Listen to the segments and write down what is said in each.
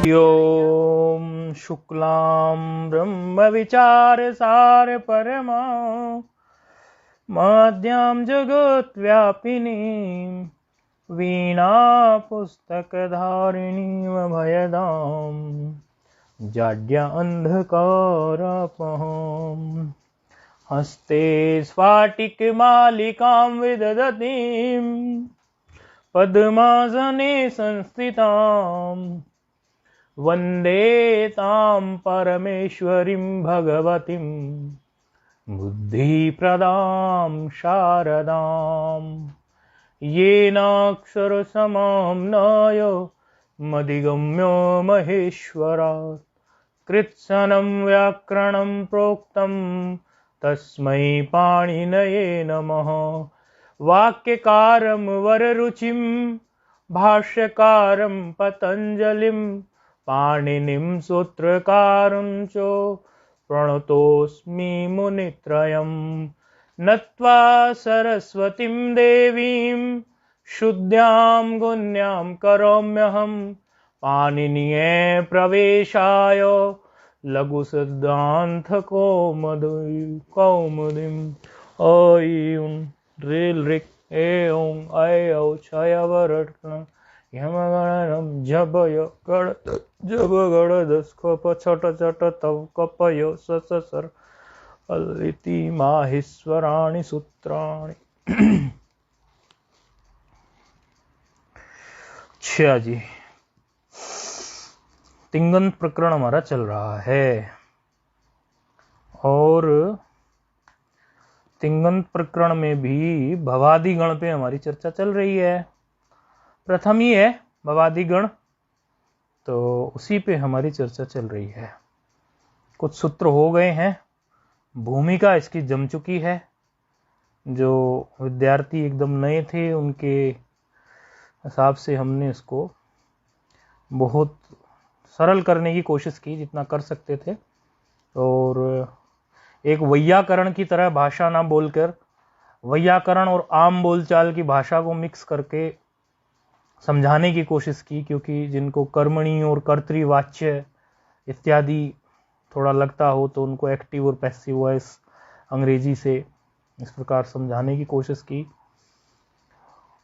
ॐ शुक्लां ब्रह्मविचारसार परमा माद्यां जगत्व्यापिनीं वीणापुस्तकधारिणीं अभयदां जाड्या अन्धकारापहां हस्ते स्फाटिकमालिकां विदधतीं पद्मासने संस्थितां वन्दे तां परमेश्वरीं भगवतीं बुद्धिप्रदां शारदां येनाक्षरसमाम्नाय मधिगम्यो महेश्वरात् कृत्स्नं व्याकरणं प्रोक्तं तस्मै पाणिनये नमः। वाक्यकारं वररुचिं भाष्यकारं पतञ्जलिं पाणिनिं सूत्रकारं च प्रणतोऽस्मि मुनित्रयं नत्वा सरस्वतीं देवीं शुद्ध्यां गुण्यां करोम्यहं पाणिनीये प्रवेशाय लघुसिद्धान्तकौमुदीं ऐं ऋल ऋक् ऐं ऐ क्षयवरट्न यमगणनं जपय गण जप गणदस्कप छट छट तव कपय ससर अलिति माहेश्वराणि सूत्राणि। अच्छा जी, तिंगन प्रकरण हमारा चल रहा है और तिंगन प्रकरण में भी भवादि गण पे हमारी चर्चा चल रही है। प्रथम ही है भवादि गण, तो उसी पे हमारी चर्चा चल रही है। कुछ सूत्र हो गए हैं, भूमिका इसकी जम चुकी है। जो विद्यार्थी एकदम नए थे उनके हिसाब से हमने इसको बहुत सरल करने की कोशिश की जितना कर सकते थे, और एक वैयाकरण की तरह भाषा ना बोलकर वैयाकरण और आम बोलचाल की भाषा को मिक्स करके समझाने की कोशिश की, क्योंकि जिनको कर्मणी और कर्तृवाच्य इत्यादि थोड़ा लगता हो तो उनको एक्टिव और पैसिव वॉइस अंग्रेजी से इस प्रकार समझाने की कोशिश की।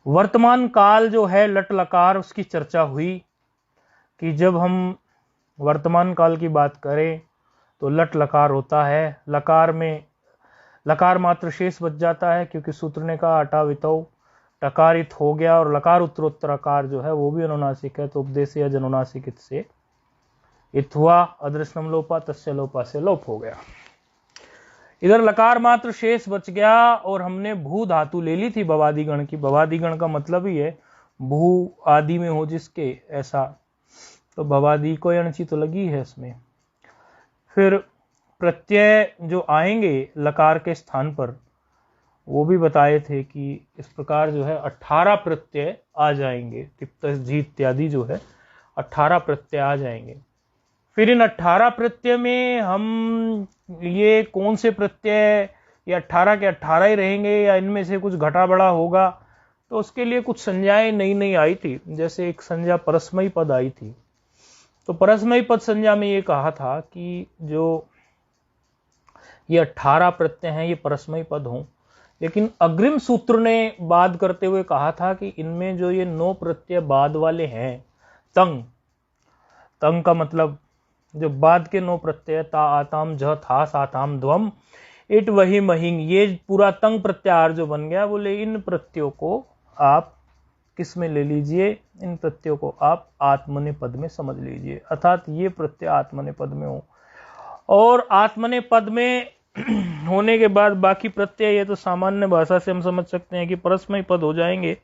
वर्तमान काल जो है लट लकार, उसकी चर्चा हुई कि जब हम वर्तमान काल की बात करें तो लट लकार होता है, लकार में लकार मात्र शेष बच जाता है, क्योंकि सूत्र ने कहा अटावितो टकारित हो गया, और लकार उत्तरोत्तर आकार जो है वो भी अनुनासिक है, तो उपदेश या जनुनासिक से इत्वा अदृश्यम लोपा तस्य लोपा से लोप हो गया। इधर लकार मात्र शेष बच गया और हमने भू धातु ले ली थी भवादि गण की। भवादि गण का मतलब ही है भू आदि में हो जिसके, ऐसा, तो भवादि को अणची तो लगी है इसमें। फिर प्रत्यय जो आएंगे लकार के स्थान पर वो भी बताए थे कि इस प्रकार जो है 18 प्रत्यय आ जाएंगे, तिप्त जी इत्यादि जो है 18 प्रत्यय आ जाएंगे। फिर इन 18 प्रत्यय में हम ये कौन से प्रत्यय, ये 18 के 18 ही रहेंगे या इनमें से कुछ घटा बढ़ा होगा, तो उसके लिए कुछ संज्ञाएं नई नई आई थी। जैसे एक संज्ञा परस्मयी पद आई थी, तो परस्मयी पद संज्ञा में ये कहा था कि जो ये 18 प्रत्यय हैं ये परस्मयी पद हों, लेकिन अग्रिम सूत्र ने बाद करते हुए कहा था कि इनमें जो ये 9 प्रत्यय बाद वाले हैं, तंग, तंग का मतलब जो बाद के 9 प्रत्यय ता आताम ज था साताम ध्वम इट वही महिंग, ये पूरा तंग प्रत्याहार जो बन गया, बोले इन प्रत्ययों को आप किस में ले लीजिए, इन प्रत्ययों को आप आत्मनेपद में समझ लीजिए, अर्थात ये प्रत्यय आत्मनेपद में हो। और आत्मनेपद में होने के बाद बाकी प्रत्यय ये तो सामान्य भाषा से हम समझ सकते हैं कि परस्मयी पद हो जाएंगे,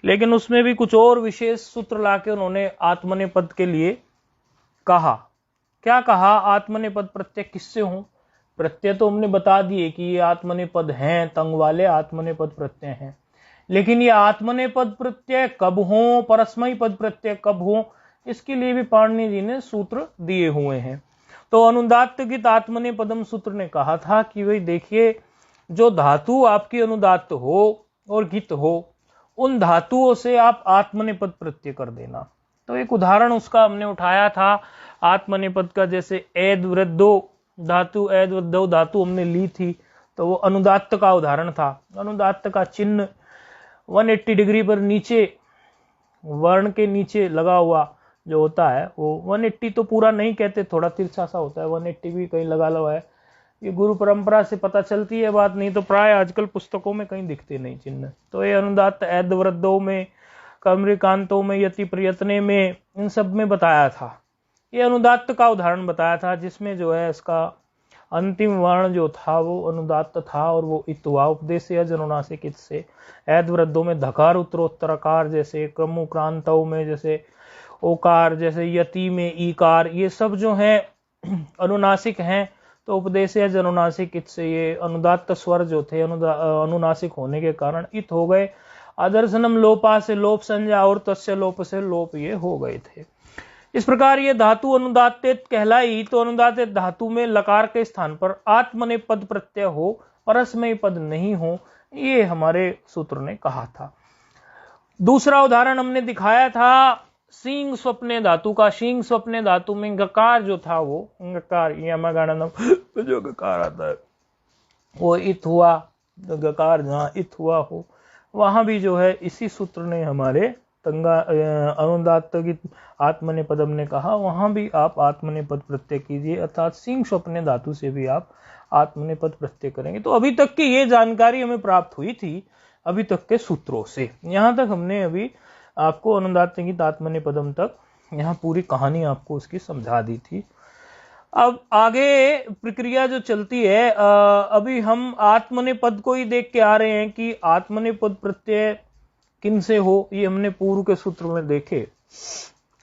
लेकिन उसमें भी कुछ और विशेष सूत्र लाके उन्होंने आत्मनेपद के लिए कहा। क्या कहा? आत्मनेपद प्रत्यय किससे हों? प्रत्यय तो हमने बता दिए कि ये आत्मनेपद हैं, तंग वाले आत्मनेपद प्रत्यय हैं, लेकिन ये आत्मनेपद प्रत्यय कब हों, परस्मयी पद प्रत्यय कब हों, इसके लिए भी पाणिनि जी ने सूत्र दिए हुए हैं। तो अनुदात्त गित आत्मनेपदम सूत्र ने कहा था कि भाई देखिए, जो धातु आपकी अनुदात्त हो और गित हो, उन धातुओं से आप आत्मनेपद प्रत्यय कर देना। तो एक उदाहरण उसका हमने उठाया था आत्मनेपद का, जैसे ऐद वृद्धो धातु, ऐद वृद्धो धातु हमने ली थी, तो वो अनुदात्त का उदाहरण था। अनुदात्त का चिन्ह 180 डिग्री पर नीचे, वर्ण के नीचे लगा हुआ जो होता है, वो 180 तो पूरा नहीं कहते, थोड़ा तिरछा सा होता है, 180 भी कहीं लगा हुआ है। ये गुरु परंपरा से पता चलती है बात, नहीं तो प्राय आजकल पुस्तकों में कहीं दिखते नहीं चिन्ह। तो ये अनुदात्त ऐद वृद्धों में, कमरिकांतों में, यति प्रयत्ने में, इन सब में बताया था। ये अनुदात्त का उदाहरण बताया था, जिसमें जो है इसका अंतिम वर्ण जो था वो अनुदात्त था, और वो इत हुआ उपदेश अनुनासिक इत से। ऐद वृद्धों में धकार उत्तरोत्तरकार, जैसे क्रमुक्रांतों में जैसे ओकार, जैसे यति में ईकार, ये सब जो है अनुनासिक हैं। तो उपदेश अनुनासिक इत से ये अनुदात्त स्वर जो थे अनुनासिक होने के कारण इत हो गए। आदर्शनम लोपा से लोप संज्ञा, और तस्य लोप से लोप ये हो गए थे। इस प्रकार ये धातु अनुदात्तित कहलाई। तो अनुदात्तित धातु में लकार के स्थान पर आत्मनेपद प्रत्यय हो, परस्मय पद नहीं हो, ये हमारे सूत्र ने कहा था। दूसरा उदाहरण हमने दिखाया था सींग स्वप्ने धातु का। शींग स्वप्ने धातु में गकार जो था, वो गकार यमगणनम जो गकार आता है वो इत हुआ, तो गकार जहां इत हुआ हो वहां भी जो है इसी सूत्र ने हमारे तंगा अनुदात्त की आत्मनेपदम ने कहा, वहां भी आप आत्मनेपद प्रत्यय कीजिए, अर्थात सींग स्वप्ने धातु से भी आप आत्मनेपद प्रत्यय करेंगे। तो अभी तक की ये जानकारी हमें प्राप्त हुई थी अभी तक के सूत्रों से। यहां तक हमने अभी आपको अनुदात्त की आत्मनेपदम तक यहाँ पूरी कहानी आपको उसकी समझा दी थी। अब आगे प्रक्रिया जो चलती है, अभी हम आत्मनेपद को ही देख के आ रहे हैं कि आत्मनेपद प्रत्यय किन से हो, ये हमने पूर्व के सूत्र में देखे।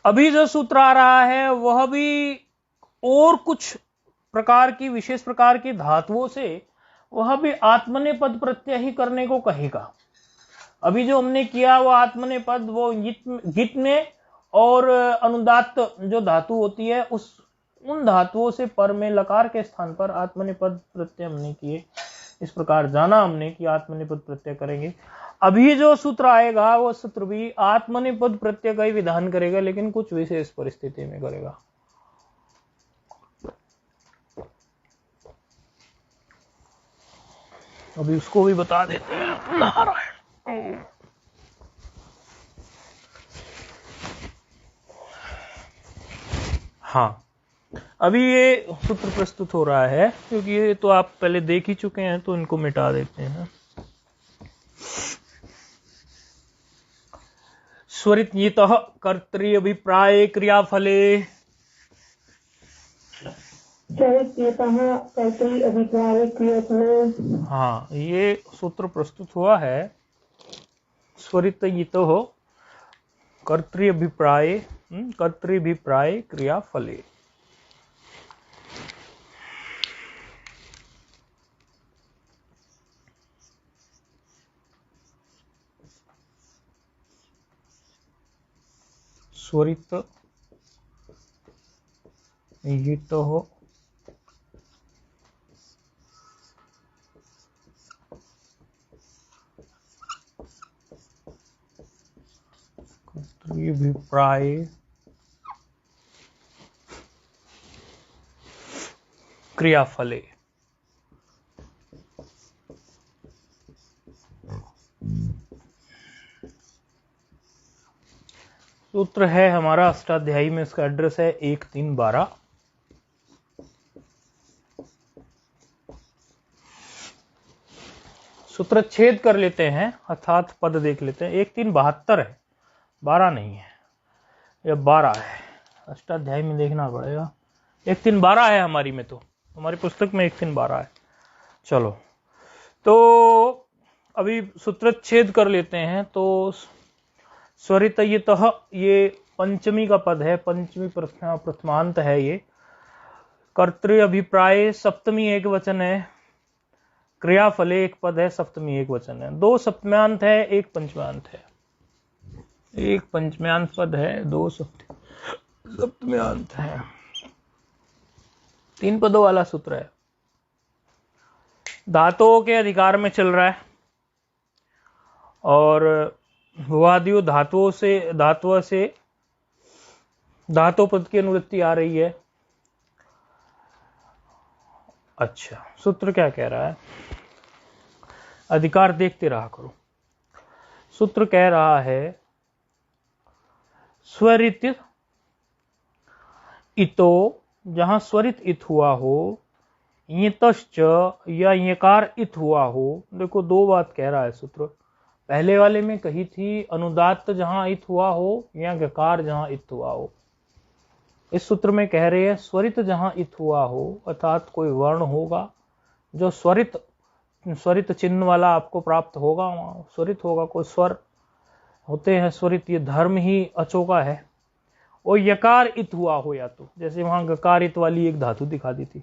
अभी जो सूत्र आ रहा है वह भी और कुछ प्रकार की, विशेष प्रकार की धातुओं से वह भी आत्मनेपद प्रत्यय ही करने को कहेगा। अभी जो हमने किया वो आत्मनेपद, वो गित में और अनुदात्त जो धातु होती है उन धातुओं से पर में लकार के स्थान पर आत्मनेपद प्रत्यय हमने किए। इस प्रकार जाना हमने कि आत्मनेपद प्रत्यय करेंगे। अभी जो सूत्र आएगा वो सूत्र भी आत्मनेपद प्रत्यय का ही विधान करेगा, लेकिन कुछ विशेष परिस्थिति में करेगा। अभी उसको भी बता देते हैं। नारायण। हाँ, अभी ये सूत्र प्रस्तुत हो रहा है, क्योंकि ये तो आप पहले देख ही चुके हैं, तो इनको मिटा देते हैं। स्वरितयितः कर्तृअभिप्राये क्रियाफले, हाँ, ये सूत्र प्रस्तुत हुआ है। स्वरितयितः कर्तृअभिप्राये क्रियाफले। स्वरितयितः कर्तृअभिप्राये क्रियाफले। सूत्र है हमारा अष्टाध्यायी में, इसका एड्रेस है 1312। सूत्र छेद कर लेते हैं, अर्थात पद देख लेते हैं। 1372 है, 12 नहीं है, या 12 है। अष्टाध्यायी में देखना पड़ेगा। 1312 है हमारी में, तो हमारी पुस्तक में 1312 है। चलो, तो अभी सूत्र छेद कर लेते हैं। तो स्वरितयितः ये पंचमी का पद है, पंचमी प्रथमांत है ये। कर्तृअभिप्राय सप्तमी एक वचन है। क्रियाफले एक पद है, सप्तमी एक वचन है। 2 सप्तम्यांत है, 1 पंचम्यांत है। 1 पंचम्यांत पद है, 2 सप्तम्यांत है। 3 पदों वाला सूत्र है। धातुओं के अधिकार में चल रहा है, और भुवादियों धातुओं से धातु पद की अनुवृत्ति आ रही है। अच्छा, सूत्र क्या कह रहा है? अधिकार देखते रहा करो। सूत्र कह रहा है स्वरित इतो, जहां स्वरित इत हुआ हो, यतश्च या यकार इत हुआ हो। देखो दो बात कह रहा है सूत्र। पहले वाले में कही थी अनुदात्त जहां इत हुआ हो या गकार जहां इत हुआ हो। इस सूत्र में कह रहे हैं स्वरित जहां इत हुआ हो, अर्थात कोई वर्ण होगा जो स्वरित चिन्ह वाला आपको प्राप्त होगा, वहां स्वरित होगा, कोई स्वर होते हैं स्वरित, ये धर्म ही अचो का है। और यकार इत हुआ हो, या तो जैसे वहां गकार इत वाली एक धातु दिखा दी थी,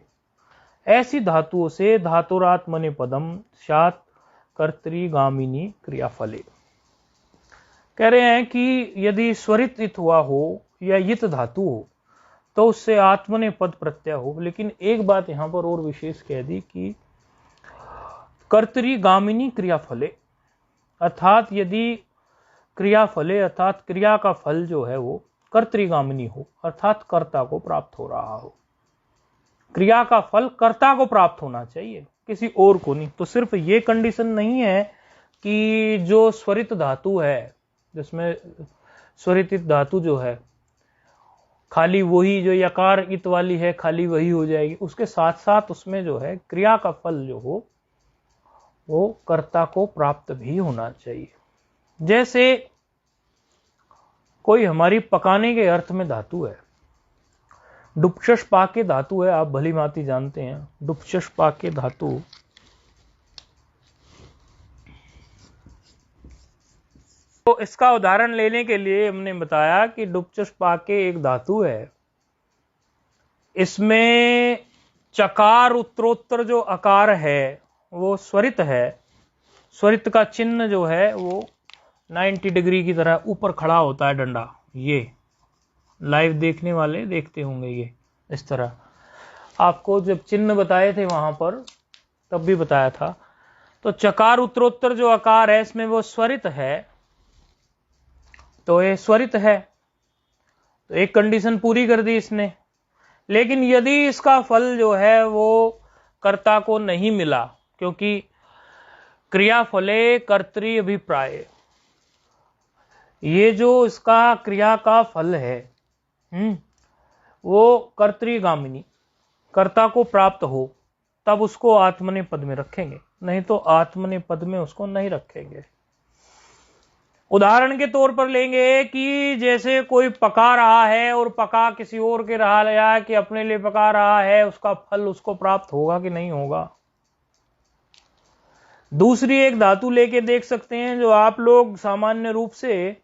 ऐसी धातुओं से धातुरात्मने पदम सात कर्तृगामिनी क्रियाफले। कह रहे हैं कि यदि स्वरित इत हुआ हो या यित धातु हो तो उससे आत्मने पद प्रत्यय हो। लेकिन एक बात यहां पर और विशेष कह दी कि कर्तृगामिनी क्रियाफले, अर्थात यदि क्रियाफले अर्थात क्रिया का फल जो है वो कर्तृगामिनी हो, अर्थात कर्ता को प्राप्त हो रहा हो। क्रिया का फल कर्ता को प्राप्त होना चाहिए, किसी और को नहीं। तो सिर्फ ये कंडीशन नहीं है कि जो स्वरित धातु है, जिसमें स्वरित धातु जो है खाली वही जो यकार इत वाली है खाली वही हो जाएगी, उसके साथ साथ उसमें जो है क्रिया का फल जो हो वो कर्ता को प्राप्त भी होना चाहिए। जैसे कोई हमारी पकाने के अर्थ में धातु है, डुपचश पाके धातु है, आप भली भांति जानते हैं डुपचश पाके धातु। तो इसका उदाहरण लेने के लिए हमने बताया कि डुपचश पाके एक धातु है, इसमें चकार उत्तरोत्तर जो आकार है वो स्वरित है। स्वरित का चिन्ह जो है वो 90 डिग्री की तरह ऊपर खड़ा होता है डंडा। ये लाइव देखने वाले देखते होंगे, ये इस तरह आपको जब चिन्ह बताए थे वहां पर तब भी बताया था। तो चकार उत्तरोत्तर जो आकार है इसमें वो स्वरित है, तो ये स्वरित है, तो एक कंडीशन पूरी कर दी इसने। लेकिन यदि इसका फल जो है वो कर्ता को नहीं मिला, क्योंकि क्रियाफले कर्तृ अभिप्राय, ये जो इसका क्रिया का फल है वो कर्तृगामिनी कर्ता को प्राप्त हो, तब उसको आत्मने पद में रखेंगे, नहीं तो आत्मने पद में उसको नहीं रखेंगे। उदाहरण के तौर पर लेंगे कि जैसे कोई पका रहा है और पका किसी और के रहा है कि अपने लिए पका रहा है, उसका फल उसको प्राप्त होगा कि नहीं होगा। दूसरी एक धातु लेके देख सकते हैं जो आप लोग सामान्य रूप से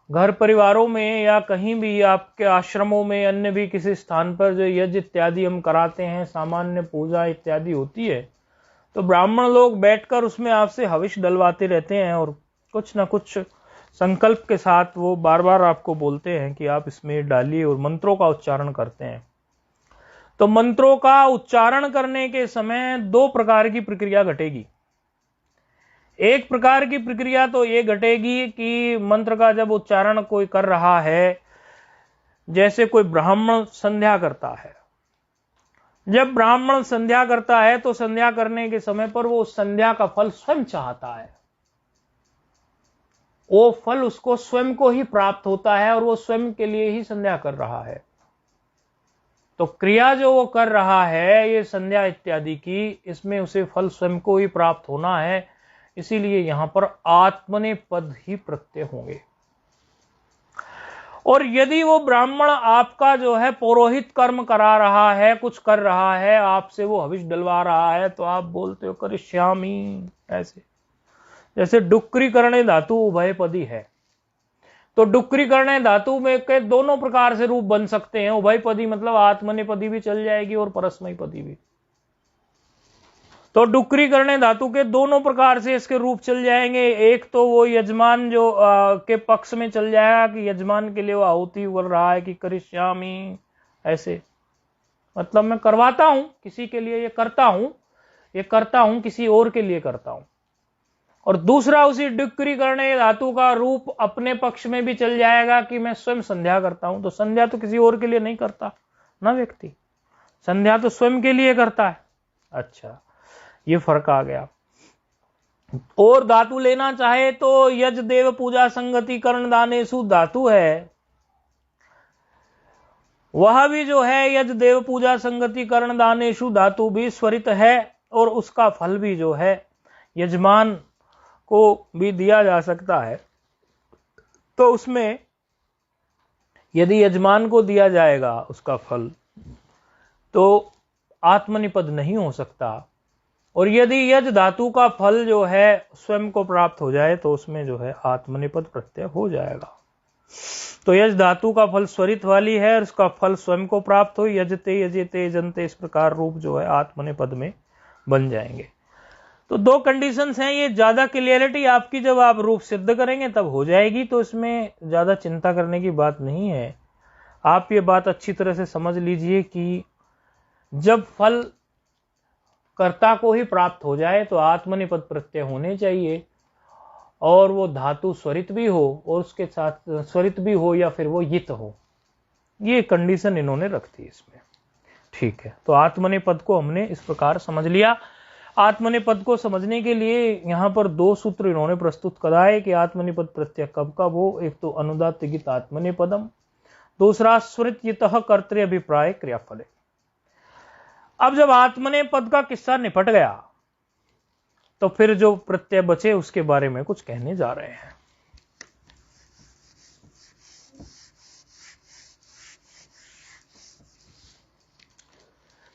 घर परिवारों में या कहीं भी आपके आश्रमों में अन्य भी किसी स्थान पर जो यज्ञ इत्यादि हम कराते हैं, सामान्य पूजा इत्यादि होती है, तो ब्राह्मण लोग बैठकर उसमें आपसे हविष डलवाते रहते हैं और कुछ ना कुछ संकल्प के साथ वो बार बार आपको बोलते हैं कि आप इसमें डालिए और मंत्रों का उच्चारण करते हैं। तो मंत्रों का उच्चारण करने के समय दो प्रकार की प्रक्रिया घटेगी। एक प्रकार की प्रक्रिया तो ये घटेगी कि मंत्र का जब उच्चारण कोई कर रहा है, जैसे कोई ब्राह्मण संध्या करता है, जब ब्राह्मण संध्या करता है तो संध्या करने के समय पर वो संध्या का फल स्वयं चाहता है, वो फल उसको स्वयं को ही प्राप्त होता है और वो स्वयं के लिए ही संध्या कर रहा है। तो क्रिया जो वो कर रहा है ये संध्या इत्यादि की, इसमें उसे फल स्वयं को ही प्राप्त होना है, इसीलिए यहां पर आत्मने पद ही प्रत्यय होंगे। और यदि वो ब्राह्मण आपका जो है पौरोहित कर्म करा रहा है, कुछ कर रहा है, आपसे वो हविष डलवा रहा है, तो आप बोलते हो करिष्यामि, ऐसे जैसे डुक्री करणे धातु उभयपदी है, तो डुक्री करणे धातु में के दोनों प्रकार से रूप बन सकते हैं। उभयपदी मतलब आत्मनेपदी भी चल जाएगी और परस्मयी पदी भी। तो डुक्री करणे धातु के दोनों प्रकार से इसके रूप चल जाएंगे। एक तो वो यजमान जो के पक्ष में चल जाएगा कि यजमान के लिए वो आहुति कर रहा है कि करिष्यामि, ऐसे मतलब मैं करवाता हूं किसी के लिए, ये करता हूं किसी और के लिए करता हूं। और दूसरा उसी डिक्री करने धातु का रूप अपने पक्ष में भी चल जाएगा कि मैं स्वयं संध्या करता हूं। तो संध्या तो किसी और के लिए नहीं करता ना व्यक्ति, संध्या तो स्वयं के लिए करता है। अच्छा, ये फर्क आ गया। और धातु लेना चाहे तो यज देव पूजा संगति कर्ण दानेशु धातु है, वह भी जो है यज देव पूजा संगति कर्ण दानेशु धातु भी स्वरित है, और उसका फल भी जो है यजमान को भी दिया जा सकता है। तो उसमें यदि यजमान को दिया जाएगा उसका फल तो आत्मनिपद नहीं हो सकता, और यदि यज धातु का फल जो है स्वयं को प्राप्त हो जाए तो उसमें जो है आत्मनिपद प्रत्यय हो जाएगा। तो यज धातु का फल स्वरित वाली है और उसका फल स्वयं को प्राप्त हो, यजते यजेते यजन्ते, इस प्रकार रूप जो है आत्मनिपद में बन जाएंगे। तो दो कंडीशंस हैं, ये ज्यादा क्लियरिटी आपकी जब आप रूप सिद्ध करेंगे तब हो जाएगी, तो इसमें ज्यादा चिंता करने की बात नहीं है। आप ये बात अच्छी तरह से समझ लीजिए कि जब फल कर्ता को ही प्राप्त हो जाए तो आत्मनिपद प्रत्यय होने चाहिए, और वो धातु स्वरित भी हो और उसके साथ स्वरित भी हो या फिर वो यित हो, ये कंडीशन इन्होंने रख दी इसमें। ठीक है, तो आत्मनिपद को हमने इस प्रकार समझ लिया। आत्मनिपद को समझने के लिए यहां पर दो सूत्र इन्होंने प्रस्तुत कराए कि आत्मनिपद प्रत्यय कब कब हो। एक तो अनुदात्त गीत आत्मनिपदम, दूसरा स्वरित यतः कर्तृ अभिप्राय क्रियाफले। अब जब आत्मनेपद का किस्सा निपट गया तो फिर जो प्रत्यय बचे उसके बारे में कुछ कहने जा रहे हैं।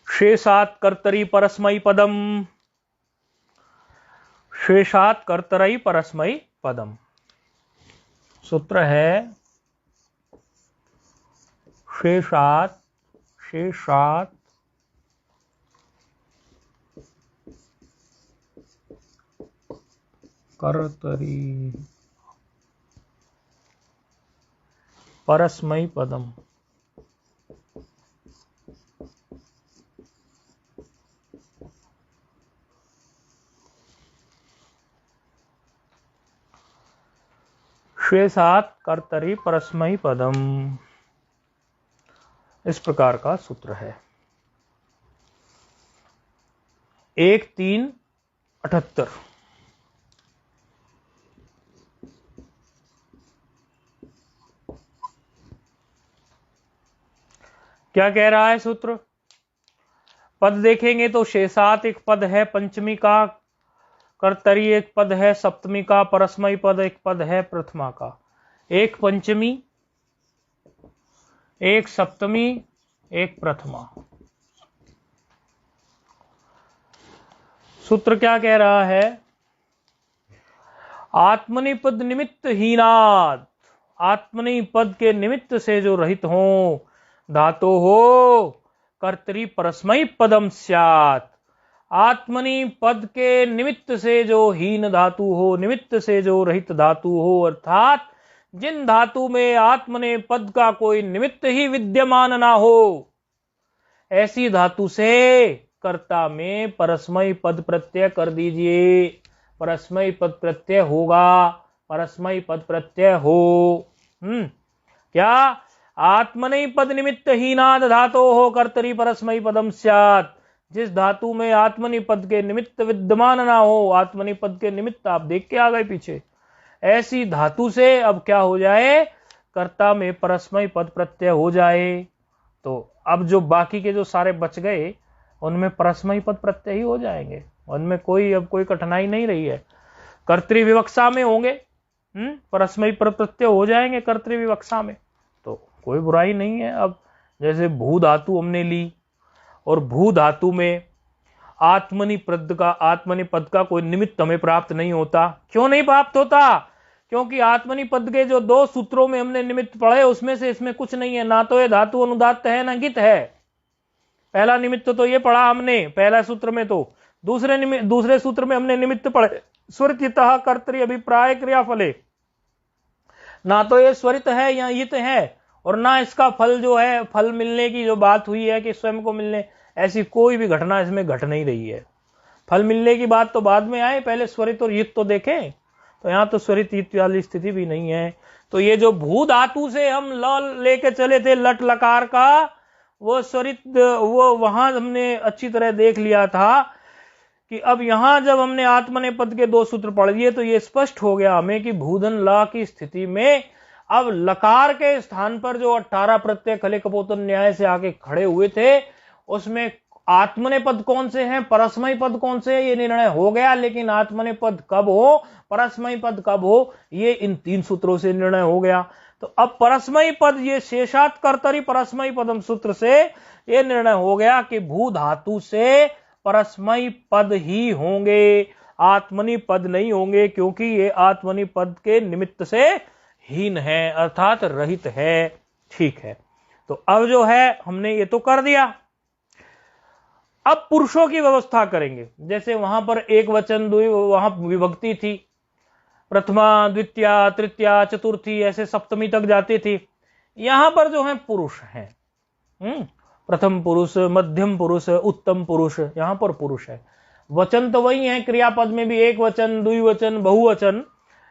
शेषात् कर्तरि परस्मै पदम, शेषात् कर्तरि परस्मै पदम सूत्र है शेषात् कर्तरि परस्मै पदम। शेषात् कर्तरि परस्मै पदम, इस प्रकार का सूत्र है। 1-3-78। क्या कह रहा है सूत्र? पद देखेंगे तो शेषात् एक पद है पंचमी का, कर्तरी एक पद है सप्तमी का, परस्मयी पद एक पद है प्रथमा का। एक पंचमी, एक सप्तमी, एक प्रथमा। सूत्र क्या कह रहा है? आत्मनिपद निमित्त हीनाद, आत्मनिपद के निमित्त से जो रहित हो धातु हो कर्तरी परस्मयी पदम स्यात्। आत्मनि पद के निमित्त से जो हीन धातु हो, निमित्त से जो रहित धातु हो, अर्थात जिन धातु में आत्मने पद का कोई निमित्त ही विद्यमान ना हो, ऐसी धातु से कर्ता में परस्मयी पद प्रत्यय कर दीजिए। परस्मयी पद प्रत्यय होगा, परस्मयी पद प्रत्यय हो। क्या? आत्मनि पद निमित्त हीनाद धातो हो कर्तरी परस्मयी पदम स्यात्। जिस धातु में आत्मनि पद के निमित्त विद्यमान ना हो, आत्मनि पद के निमित्त आप देख के आ गए पीछे, ऐसी धातु से अब क्या हो जाए? कर्ता में परस्मयी पद प्रत्यय हो जाए। तो अब जो बाकी के जो सारे बच गए उनमें परस्मयी पद प्रत्यय ही हो जाएंगे, उनमें कोई अब कोई कठिनाई नहीं रही है। कर्तृविवक्षा में होंगे, परस्मयी पद प्रत्यय हो जाएंगे कर्तृविवक्षा में, तो कोई बुराई नहीं है। अब जैसे भू धातु हमने ली और भू धातु में आत्मनि पद का कोई निमित्त हमें प्राप्त नहीं होता। क्यों नहीं प्राप्त होता? क्योंकि आत्मनि पद के जो दो सूत्रों में हमने निमित्त पढ़े उसमें से इसमें कुछ नहीं है, ना तो ये धातु अनुदात्त है ना गित है। पहला निमित्त तो ये पढ़ा हमने पहला सूत्र में, तो दूसरे सूत्र में हमने निमित्त पढ़े स्वरितः कर्तृ अभिप्राय क्रियाफले। ना तो ये स्वरित है या यित है, और ना इसका फल जो है, फल मिलने की जो बात हुई है कि स्वयं को मिलने, ऐसी कोई भी घटना इसमें घट नहीं रही है। फल मिलने की बात तो बाद में आए, पहले स्वरित और युक्त तो देखें। तो यहां तो स्वरित युक्त वाली स्थिति भी नहीं है। तो ये जो भू धातु से हम ल लेके चले थे लट लकार का, वो स्वरित, वो वहां हमने अच्छी तरह देख लिया था कि अब यहां जब हमने आत्मनेपद के 2 सूत्र पढ़ लिए तो ये स्पष्ट हो गया हमें कि भूधन ला की स्थिति में अब लकार के स्थान पर जो 18 प्रत्यय खले कपोतन न्याय से आके खड़े हुए थे, उसमें आत्मने पद कौन से हैं, परस्मय पद कौन से हैं, ये निर्णय हो गया। लेकिन आत्मने पद कब हो, परस्मय पद कब हो, ये इन 3 सूत्रों से निर्णय हो गया। तो अब परस्मय पद, ये शेषात कर्तरी परस्मय पदम सूत्र से ये निर्णय हो गया कि भू धातु से परस्मय पद ही होंगे, आत्मनि पद नहीं होंगे, क्योंकि ये आत्मनि पद के निमित्त से हीन है, अर्थात रहित है। ठीक है, तो अब जो है हमने ये तो कर दिया। अब पुरुषों की व्यवस्था करेंगे। जैसे वहां पर एक वचन वहां विभक्ति थी, प्रथमा, द्वितीया, तृतीया, चतुर्थी, ऐसे सप्तमी तक जाती थी। यहां पर जो है पुरुष है, प्रथम पुरुष, मध्यम पुरुष, उत्तम पुरुष, यहां पर पुरुष है। वचन तो वही है, क्रियापद में भी एक वचन, द्विवचन, बहुवचन,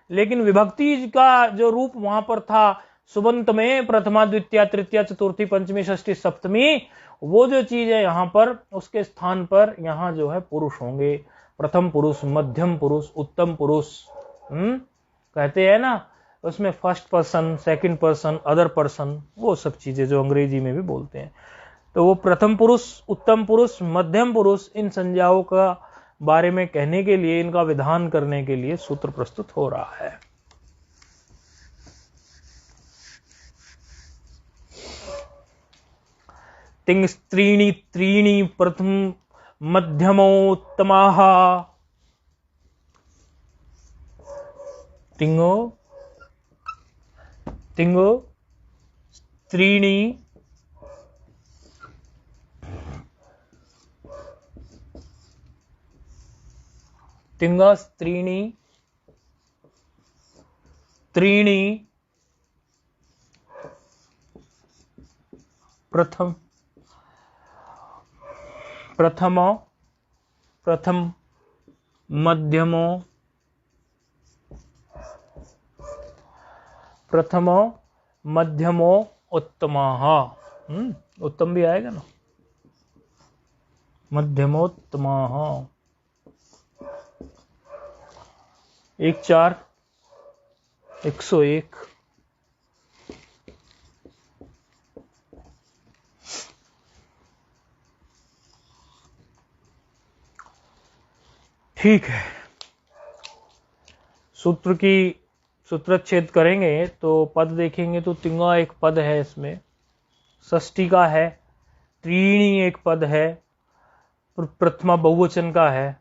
लेकिन विभक्ति का जो रूप वहां पर था सुबंत में प्रथमा, द्वितीया, तृतीया, चतुर्थी, पंचमी, षष्ठी, सप्तमी, वो जो चीज है यहां पर उसके स्थान पर यहां जो है पुरुष होंगे। प्रथम पुरुष, मध्यम पुरुष, उत्तम पुरुष, कहते हैं ना उसमें first person, second person, other person, वो सब चीजें जो अंग्रेजी में भी बोलते हैं। तो वो प्रथम पुरुष, उत्तम पुरुष, मध्यम पुरुष, इन संज्ञाओं का बारे में कहने के लिए, इनका विधान करने के लिए सूत्र प्रस्तुत हो रहा है। तिंग स्त्रीणि त्रीणि प्रथम मध्यमोत्तमाः। तिंगो त्रीणि त्रीणि प्रथम मध्यमो उत्तमाः। उत्तम भी आएगा ना, मध्यमोत्तमाः। 1 4 101। ठीक है, सूत्रच्छेद करेंगे तो पद देखेंगे तो तिंगा एक पद है, इसमें षष्ठी का है, त्रीणी एक पद है, प्रथमा बहुवचन का है।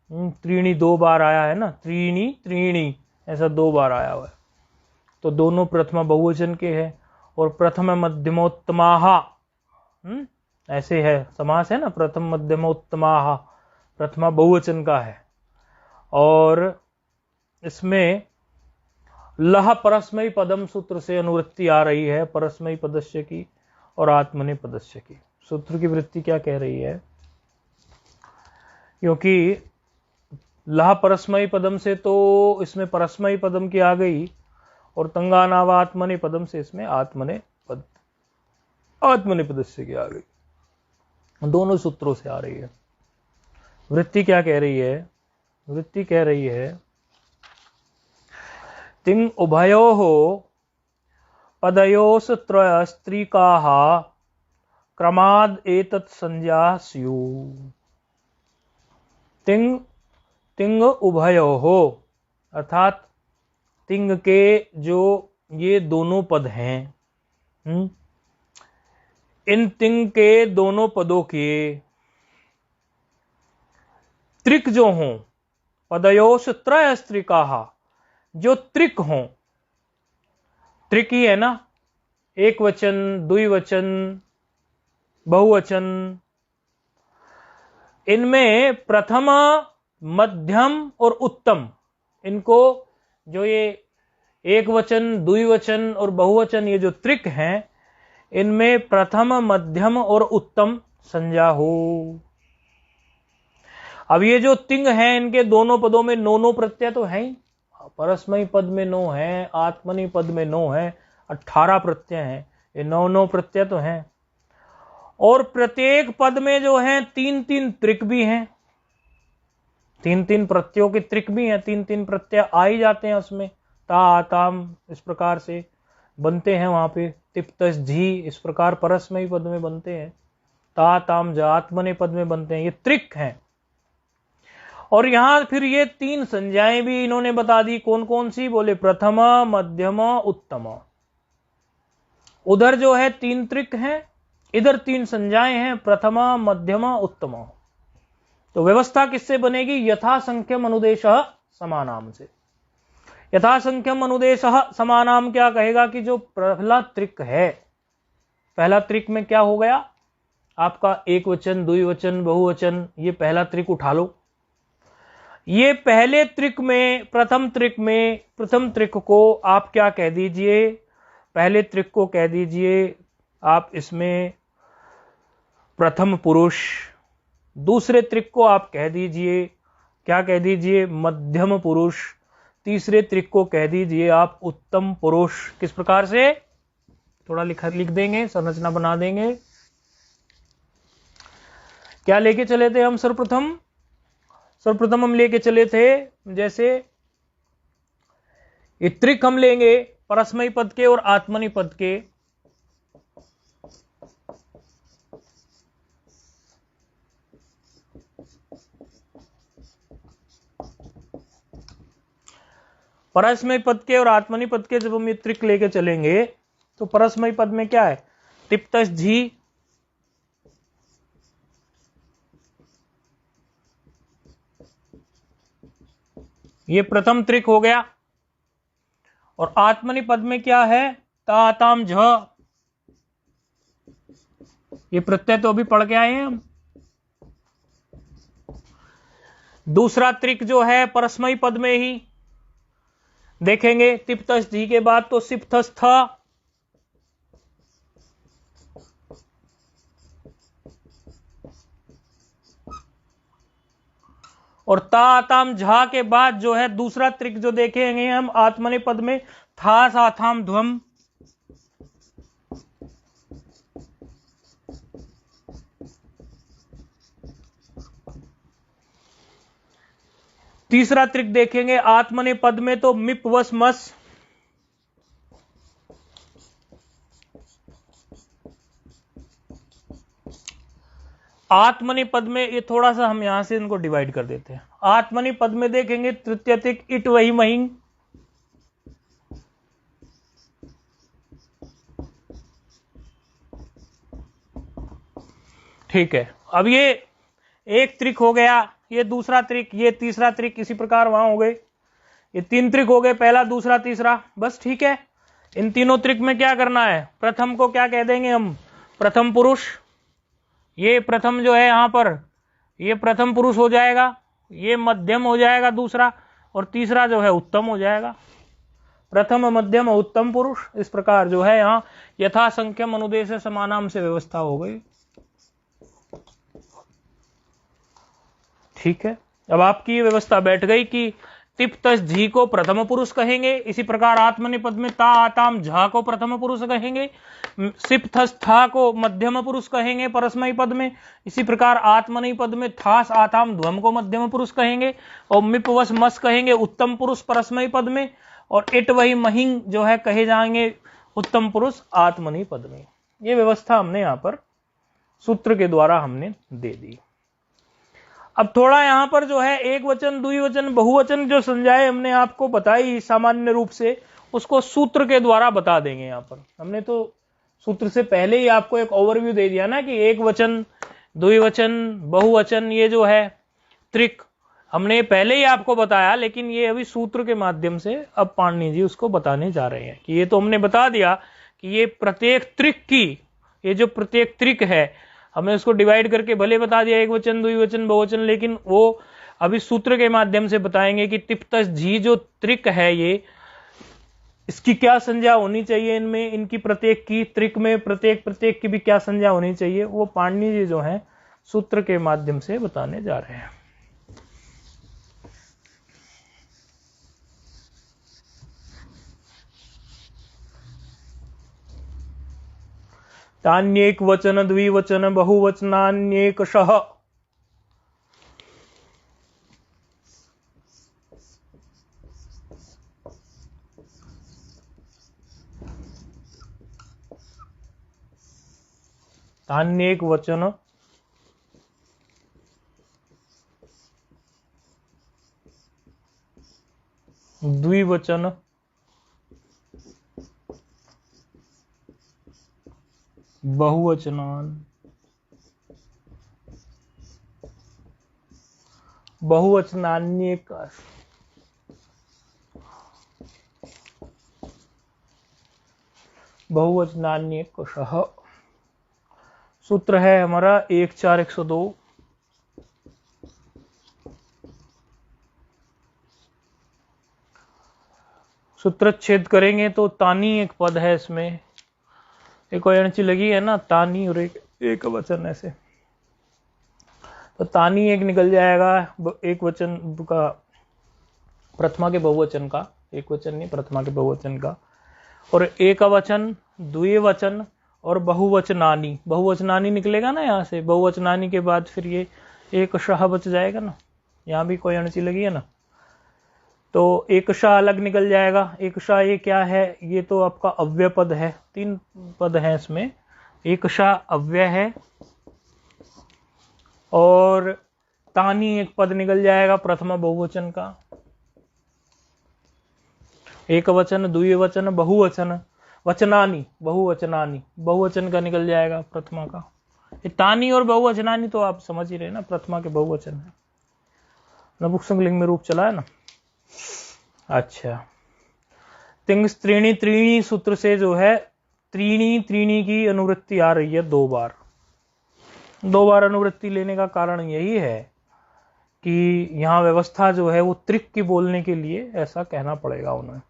त्रीणी 2 बार आया है ना, त्रीणी ऐसा 2 बार आया हुआ है, तो दोनों प्रथमा बहुवचन के हैं। और प्रथम मध्यमोत्तमाः, ऐसे है, समास है ना, प्रथम मध्यमोत्तमाः, प्रथमा बहुवचन का है। और इसमें लह परस्मयी पदम सूत्र से अनुवृत्ति आ रही है, परस्मयी पदस्य की और आत्मने पदस्य की। सूत्र की वृत्ति क्या कह रही है, क्योंकि लह परस्मयी पदम से तो इसमें परस्मयी पदम की आ गई, और तंगानावा आत्मने पदम से इसमें आत्मने पदस्य की आ गई। दोनों सूत्रों से आ रही है। वृत्ति क्या कह रही है, वृत्ति कह रही है तिंग उभयोः पदयोस् त्रयस्त्रीकाः क्रमाद् एतत् संज्ञा स्युः। तिंग उभयोः, अर्थात तिंग के जो ये दोनों पद हैं, इन तिंग के दोनों पदों के त्रिक जो हों, पदयोस त्रयस्त्रिकाः, जो त्रिक हों, त्रिक ही है ना, एक वचन, द्विवचन, बहुवचन, इनमें प्रथम, मध्यम और उत्तम, इनको जो ये एक वचन, द्विवचन और बहुवचन, ये जो त्रिक हैं, इनमें प्रथम, मध्यम और उत्तम संज्ञा हो। अब ये जो तिंग है इनके दोनों पदों में नो प्रत्यय तो है ही, परस्मयी पद में नो है, आत्मनि पद में नो है, 18 प्रत्यय हैं, ये 9 प्रत्यय तो हैं। और प्रत्येक पद में जो है 3 त्रिक भी हैं, 3 प्रत्ययों के त्रिक भी हैं, 3 प्रत्यय आ ही जाते हैं उसमें। ता ताम इस प्रकार से बनते हैं वहां पे, तिप्तस झी इस प्रकार परस्मयी पद में बनते हैं, ता ताम जा आत्मने पद में बनते हैं, ये त्रिक हैं। और यहां फिर ये 3 संज्ञाएं भी इन्होंने बता दी, कौन कौन सी, बोले प्रथम मध्यम उत्तम। उधर जो है 3 त्रिक हैं, इधर 3 संज्ञाएं हैं, प्रथम मध्यम उत्तम। तो व्यवस्था किससे बनेगी, यथासंख्यम अनुदेश समानाम से। यथासंख्यम अनुदेश समानाम क्या कहेगा कि जो पहला त्रिक है, पहला त्रिक में क्या हो गया आपका, एक वचन, द्विवचन, बहुवचन, ये पहला त्रिक उठा लो। ये पहले त्रिक में, प्रथम त्रिक को आप क्या कह दीजिए, पहले त्रिक को कह दीजिए आप इसमें प्रथम पुरुष, दूसरे त्रिक को आप कह दीजिए, क्या कह दीजिए, मध्यम पुरुष, तीसरे त्रिक को कह दीजिए आप उत्तम पुरुष। किस प्रकार से, थोड़ा लिख देंगे, संरचना बना देंगे। क्या लेके चले थे हम, सर्वप्रथम हम लेके चले थे, जैसे ये त्रिक हम लेंगे परस्मयी पद के और आत्मनि पद के। परस्मयी पद के और आत्मनि पद के जब हम ये त्रिक लेके चलेंगे तो परस्मयी पद में क्या है, तिप्तस झी, ये प्रथम त्रिक हो गया। और आत्मनि पद में क्या है, ता ताम झ, ये प्रत्यय तो अभी पढ़ के आए हैं हम। दूसरा त्रिक जो है परस्मयी पद में ही देखेंगे, तिप्तस झी के बाद तो सिप्थस था, और ता ताम झा के बाद जो है दूसरा त्रिक जो देखेंगे हम आत्मनि पद में, था सा थाम ध्वम, तीसरा त्रिक देखेंगे आत्मनि पद में तो मिप वस मस, आत्मनि पद में, ये थोड़ा सा हम यहां से इनको डिवाइड कर देते हैं। आत्मनि पद में देखेंगे तृतीय त्रिक इट वही महिंग, ठीक है। अब ये एक त्रिक हो गया, ये दूसरा त्रिक, ये तीसरा त्रिक, इसी प्रकार वहां हो गए, ये 3 त्रिक हो गए, पहला, दूसरा, तीसरा, बस ठीक है। इन तीनों त्रिक में क्या करना है, प्रथम को क्या कह देंगे हम, प्रथम पुरुष, ये प्रथम जो है यहां पर ये प्रथम पुरुष हो जाएगा, ये मध्यम हो जाएगा दूसरा, और तीसरा जो है उत्तम हो जाएगा। प्रथम मध्यम उत्तम पुरुष, इस प्रकार जो है यहाँ यथासंख्यम अनुदेश समानाम से व्यवस्था हो गई। ठीक है, अब आपकी ये व्यवस्था बैठ गई कि तिप्तस झी को प्रथम पुरुष कहेंगे, इसी प्रकार आत्मनि पद में ता आताम झा को प्रथम पुरुष कहेंगे, सिप्थस था को मध्यम पुरुष कहेंगे परस्मयी पद में, इसी प्रकार आत्मनि पद में थास आताम ध्वम को मध्यम पुरुष कहेंगे, और मिपवस मस कहेंगे उत्तम पुरुष परस्मयी पद में, और इट वही महिंग जो है कहे जाएंगे उत्तम पुरुष आत्मनि पद में। ये व्यवस्था हमने यहां पर सूत्र के द्वारा हमने दे दी। अब थोड़ा यहां पर जो है एक वचन, द्विवचन, बहुवचन जो संज्ञाएं हमने आपको बताई सामान्य रूप से, उसको सूत्र के द्वारा बता देंगे। यहां पर हमने तो सूत्र से पहले ही आपको एक ओवरव्यू दे दिया ना कि एक वचन, द्विवचन, बहुवचन, ये जो है त्रिक हमने पहले ही आपको बताया, लेकिन ये अभी सूत्र के माध्यम से अब पाणिनि जी उसको बताने जा रहे हैं कि ये तो हमने बता दिया कि ये प्रत्येक त्रिक की, ये जो प्रत्येक त्रिक है हमने उसको डिवाइड करके भले बता दिया एक वचन, द्विवचन, बहुवचन, लेकिन वो अभी सूत्र के माध्यम से बताएंगे कि तिप्तस झी जो त्रिक है ये, इसकी क्या संज्ञा होनी चाहिए, इनमें, इनकी प्रत्येक की त्रिक में प्रत्येक की भी क्या संज्ञा होनी चाहिए, वो पाणिनि जी जो है सूत्र के माध्यम से बताने जा रहे हैं। तान्येक वचन द्विवचन बहुवचनान्येकशः। तान्येक वचन द्विवचन बहुवचनान बहुवचनान्येक बहुवचनान्येकशः। सूत्र है हमारा 14102। सूत्रच्छेद करेंगे तो तानी एक पद है, इसमें एक अणची लगी है ना, तानी और एक वचन ऐसे, तो तानी एक निकल जाएगा एक वचन का, प्रथमा के बहुवचन का, एक वचन नहीं प्रथमा के बहुवचन का, और एक वचन द्विवचन और बहुवचनानी, बहुवचनानी निकलेगा ना यहाँ से, बहुवचनानी के बाद फिर ये एक शाह बच जाएगा ना, यहाँ भी कोई अणची लगी है ना, तो एक शाह अलग निकल जाएगा। एक शाह ये क्या है, ये तो आपका अव्यय पद है, 3 पद है इसमें, एक शाह अव्यय है, और तानी एक पद निकल जाएगा प्रथमा बहुवचन का, एक वचन द्विवचन बहुवचन, वचनानी बहुवचनानी, बहुवचन का निकल जाएगा प्रथमा का। ये तानी और बहुवचनानी तो आप समझ ही रहे ना, प्रथमा के बहुवचन है, नपुंसक लिंग में रूप चला है ना। अच्छा, तिंग त्रीणी त्रीणी सूत्र से जो है त्रीणी त्रीणी की अनुवृत्ति आ रही है 2 बार। 2 बार अनुवृत्ति लेने का कारण यही है कि यहां व्यवस्था जो है वो त्रिक की बोलने के लिए ऐसा कहना पड़ेगा उन्हें।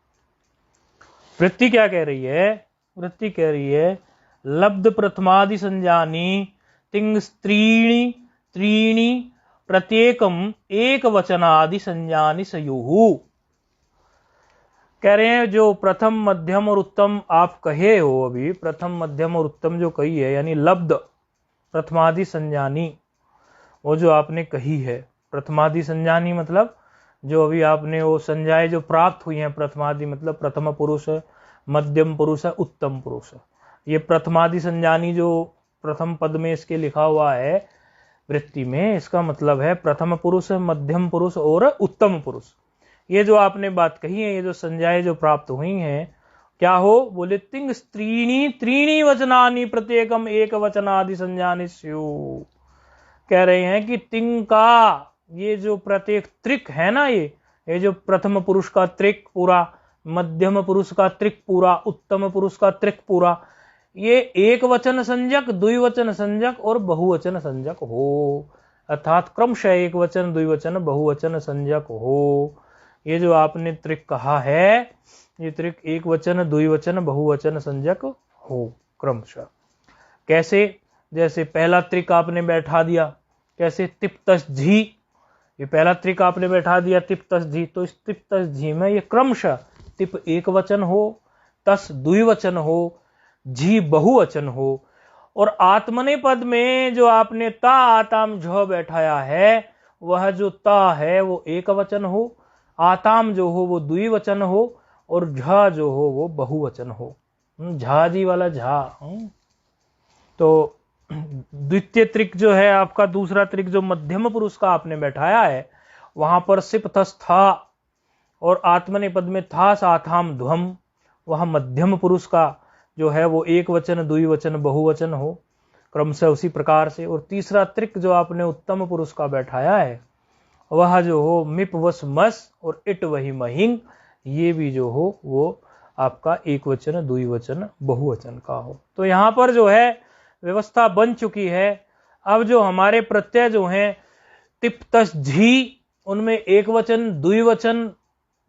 वृत्ति क्या कह रही है, वृत्ति कह रही है लब्ध प्रथमादि संजानी तिंग त्रीणी त्रीणी प्रत्येकम एक वचनादि संजानी सयुहु। कह रहे हैं जो प्रथम मध्यम और उत्तम आप कहे हो, अभी प्रथम मध्यम और उत्तम जो कही है, यानी लब्ध प्रथमादि संजानी, वो जो आपने कही है, प्रथमादि संजानी मतलब जो अभी आपने वो संज्ञाएं जो प्राप्त हुई हैं, प्रथमादि मतलब प्रथम पुरुष, मध्यम पुरुष, उत्तम पुरुष, ये प्रथमादि संजानी जो प्रथम पद में इसके लिखा हुआ है वृत्ति में, इसका मतलब है प्रथम पुरुष, मध्यम पुरुष और उत्तम पुरुष। ये जो आपने बात कही है, ये जो संज्ञाएं जो प्राप्त हुई हैं, क्या हो, बोले तिंग त्रीणी त्रीणी वचनानि प्रत्येकम एक वचनादि संज्ञानि स्यु। कह रहे हैं कि तिंग का ये जो प्रत्येक त्रिक है ना, ये जो प्रथम पुरुष का त्रिक पूरा, मध्यम पुरुष का त्रिक पूरा, उत्तम पुरुष का त्रिक पूरा, ये एक वचन संज्ञक, द्विवचन संज्ञक और बहुवचन संज्ञक हो, अर्थात क्रमशः एक वचन द्विवचन बहुवचन संज्ञक हो। ये जो आपने त्रिक कहा है, ये त्रिक एक वचन द्विवचन बहुवचन संज्ञक हो क्रमशः। कैसे, जैसे पहला त्रिक आपने बैठा दिया, कैसे, तिप्तस झी, ये पहला त्रिक आपने बैठा दिया तिप्तस झी, तो इस तिप्तस झी में ये क्रमशः तिप एक वचन हो, तस द्विवचन हो, झी बहुवचन हो, और आत्मने पद में जो आपने ता आताम झ बैठाया है, वह जो ता है वो एक वचन हो, आताम जो हो वो द्विवचन हो, और झ जो हो वो बहुवचन हो, झाजी वाला झा। तो द्वितीय त्रिक जो है आपका, दूसरा त्रिक जो मध्यम पुरुष का आपने बैठाया है, वहां पर सिप तस था, और आत्मने पद में था साथाम ध्वम, वह मध्यम पुरुष का जो है वो एक वचन द्विवचन बहुवचन हो क्रमशः उसी प्रकार से। और तीसरा त्रिक जो आपने उत्तम पुरुष का बैठाया है, वह जो हो मिप वस मस और इट वही महिंग, ये भी जो हो वो आपका एक वचन द्विवचन बहुवचन का हो। तो यहां पर जो है व्यवस्था बन चुकी है। अब जो हमारे प्रत्यय जो हैं तिप तस झी, उनमें एक वचन द्विवचन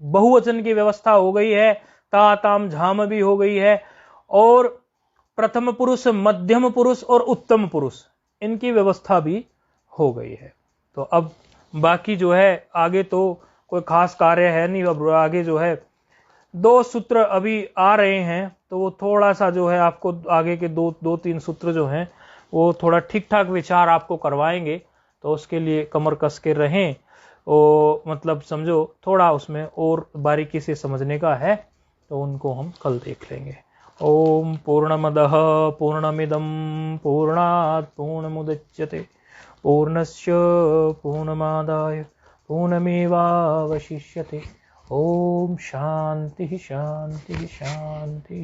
बहुवचन की व्यवस्था हो गई है, ता ताम झाम भी हो गई है, और प्रथम पुरुष, मध्यम पुरुष और उत्तम पुरुष, इनकी व्यवस्था भी हो गई है। तो अब बाकी जो है आगे तो कोई खास कार्य है नहीं, अब आगे जो है 2 सूत्र अभी आ रहे हैं, तो वो थोड़ा सा जो है आपको आगे के 2-3 सूत्र जो हैं वो थोड़ा ठीक ठाक विचार आपको करवाएंगे। तो उसके लिए कमर कस के रहें, और मतलब समझो थोड़ा उसमें और बारीकी से समझने का है, तो उनको हम कल देख लेंगे। ओम पूर्णमदः पूर्णमिदं पूर्णात् पूर्णमुदच्यते पूर्णस्य पूर्णमादाय पूर्णमेवावशिष्यते। ओम शांति शांति शांति।